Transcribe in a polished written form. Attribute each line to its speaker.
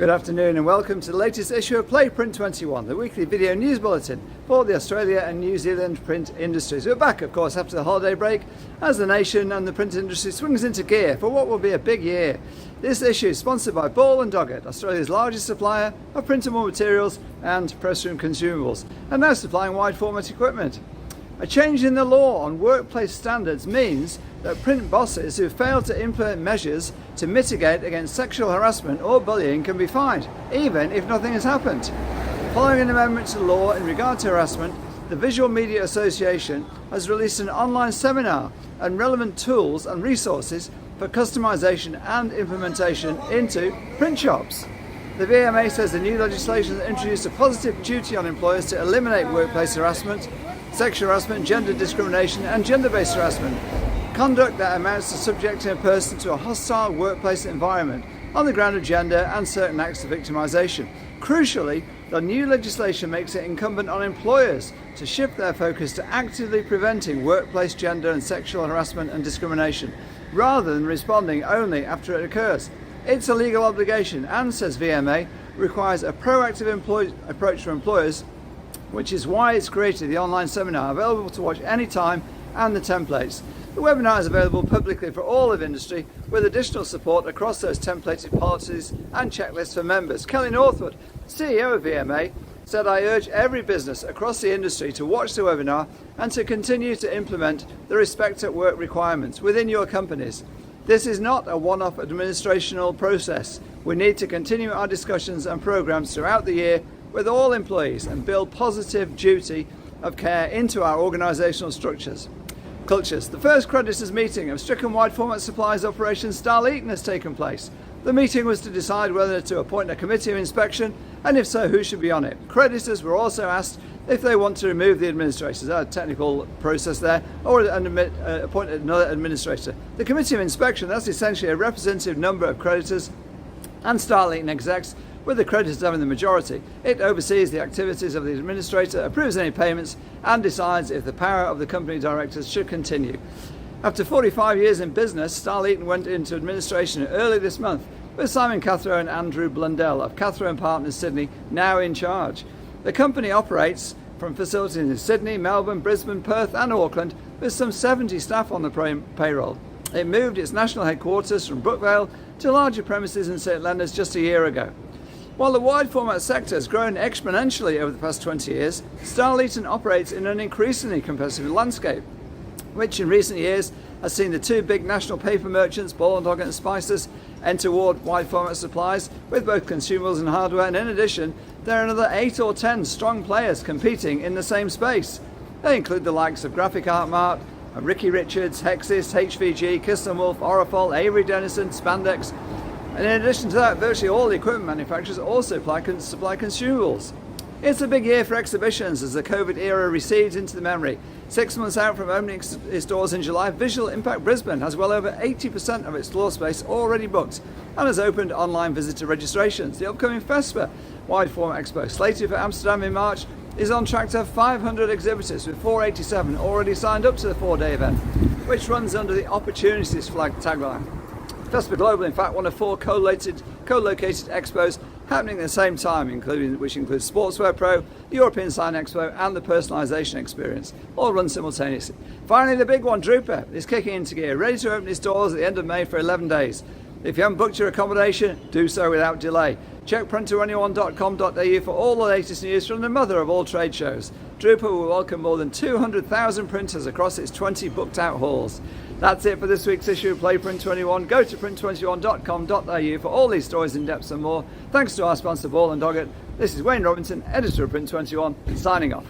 Speaker 1: Good afternoon and welcome to the latest issue of Print21, the weekly video news bulletin for the Australia and New Zealand print industries. We're back, of course, after the holiday break as the nation and the print industry swings into gear for what will be a big year. This issue is sponsored by Ball & Doggett, Australia's largest supplier of printable materials and press room consumables, and now supplying wide format equipment. A change in the law on workplace standards means that print bosses who fail to implement measures to mitigate against sexual harassment or bullying can be fined, even if nothing has happened. Following an amendment to the law in regard to harassment, the Visual Media Association has released an online seminar and relevant tools and resources for customisation and implementation into print shops. The VMA says the new legislation has introduced a positive duty on employers to eliminate workplace harassment, sexual harassment, gender discrimination and gender-based harassment. Conduct that amounts to subjecting a person to a hostile workplace environment on the ground of gender and certain acts of victimisation. Crucially, the new legislation makes it incumbent on employers to shift their focus to actively preventing workplace gender and sexual harassment and discrimination, rather than responding only after it occurs. It's a legal obligation and, says VMA, requires a proactive approach for employers, which is why it's created the online seminar available to watch anytime and the templates. The webinar is available publicly for all of industry with additional support across those templated policies and checklists for members. Kelly Northwood, CEO of VMA, said, "I urge every business across the industry to watch the webinar and to continue to implement the Respect at Work requirements within your companies. This is not a one-off administrational process. We need to continue our discussions and programs throughout the year with all employees and build positive duty of care into our organisational structures." Cultures. The first creditors meeting of stricken wide format supplies operation Starleaton has taken place. The meeting was to decide whether to appoint a committee of inspection and if so, who should be on it. Creditors were also asked if they want to remove the administrators, a technical process there, or appoint another administrator. The committee of inspection, that's essentially a representative number of creditors and Starleaton execs, with the creditors having the majority. It oversees the activities of the administrator, approves any payments, and decides if the power of the company directors should continue. After 45 years in business, Starleaton went into administration early this month, with Simon Cathro and Andrew Blundell of Cathro & Partners Sydney now in charge. The company operates from facilities in Sydney, Melbourne, Brisbane, Perth and Auckland, with some 70 staff on the payroll. It moved its national headquarters from Brookvale to larger premises in St Leonards just a year ago. While the wide format sector has grown exponentially over the past 20 years, Starleaton operates in an increasingly competitive landscape, which in recent years has seen the two big national paper merchants, Ball & Doggett and Spices, enter wide format supplies with both consumables and hardware, and in addition, there are another 8 or 10 strong players competing in the same space. They include the likes of Graphic Art Mart, Ricky Richards, Hexis, HVG, Kiss & Wolf, Orifol, Avery Dennison, Spandex, and in addition to that, virtually all the equipment manufacturers also supply consumables. It's a big year for exhibitions as the COVID era recedes into the memory. 6 months out from opening its doors in July, Visual Impact Brisbane has well over 80% of its floor space already booked and has opened online visitor registrations. The upcoming FESPA Wide Format Expo, slated for Amsterdam in March, is on track to have 500 exhibitors, with 487 already signed up to the 4-day event, which runs under the Opportunities flag tagline. FESPA Global, in fact, one of 4 co-located expos happening at the same time, which includes Sportswear Pro, the European Sign Expo and the Personalisation Experience, all run simultaneously. Finally, the big one, Drupa, is kicking into gear, ready to open its doors at the end of May for 11 days. If you haven't booked your accommodation, do so without delay. Check print21.com.au for all the latest news from the mother of all trade shows. Drupa will welcome more than 200,000 printers across its 20 booked out halls. That's it for this week's issue of Print21. Go to print21.com.au for all these stories in depth and more. Thanks to our sponsor Ball & Doggett. This is Wayne Robinson, editor of Print21, signing off.